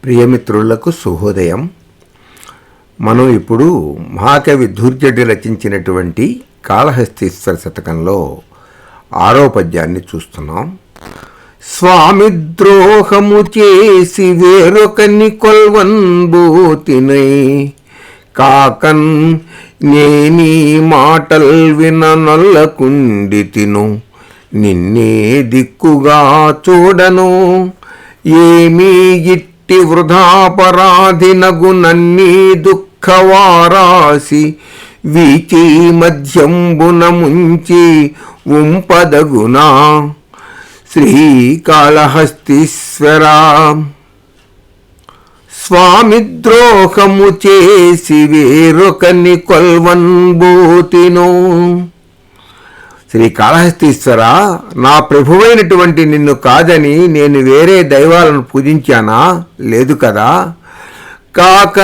ప్రియమిత్రులకు శుభోదయం. మనం ఇప్పుడు మహాకవి ధూర్జటి రచించినటువంటి కాళహస్తీశ్వర శతకంలో 6వ పద్యాన్ని చూస్తున్నాం. స్వామి ద్రోహము చేసి వేరొకని కొల్వన్బోతినై కాకన్ నేనీ మాటల్ విననొల్లకుండితిను నిన్నే దిక్కుగా చూడను ఏమీ ఇట్టి వృధాపరాధినగు నన్నీ దుఃఖవారాసి వీచి మధ్యంబున ముంచి ఉంపదగునా. శ్రీకాళహస్తీశ్వరా స్వామి ద్రోహము చేసి వేరొకని కొల్వన్బోతినో. శ్రీకాళహస్తీశ్వర, నా ప్రభువైనటువంటి నిన్ను కాదని నేను వేరే దైవాలను పూజించానా? లేదు కదా. కాక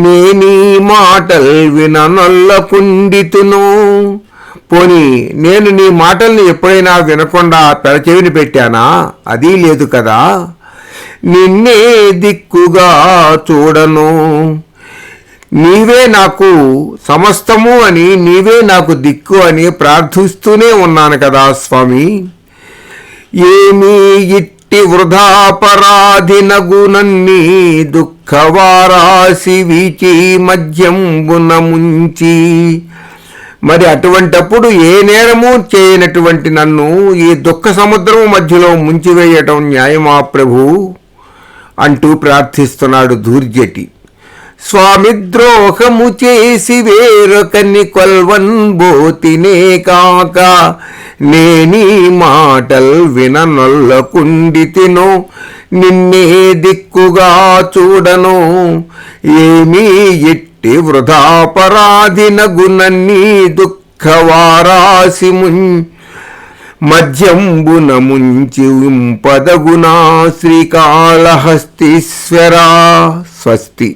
నేనీ మాటల్ విననొల్లకుండితును. పోనీ నేను నీ మాటల్ని ఎప్పుడైనా వినకుండా పెరచెవిని పెట్టానా? అది లేదు కదా. నిన్నే దిక్కుగా చూడను, నీవే నాకు సమస్తము అని, నీవే నాకు దిక్కు అని ప్రార్థిస్తూనే ఉన్నాను కదా స్వామి. ఏమీ ఇట్టి వృధాపరాధినగు నన్నీ దుఃఖవారాసి వీచి మధ్యంబున ముంచి. మరి అటువంటప్పుడు ఏ నేరము చేయనటువంటి నన్ను ఈ దుఃఖ సముద్రము మధ్యలో ముంచివేయటం న్యాయమా ప్రభు అంటూ ప్రార్థిస్తున్నాడు ధూర్జటి. స్వామి ద్రోహము చేసి వేరొకని కొల్వన్బోతినే కాక నేనీ మాటల్ విననొల్లకుండితినో నిన్నే దిక్కుగా చూడను ఏమీ ఇట్టి వృధాపరాధినగు నన్నీ దుఃఖవారాసి మధ్యంబున ముంచి ఉంపదగునా. శ్రీకాళహస్తీశ్వరా. స్వస్తి.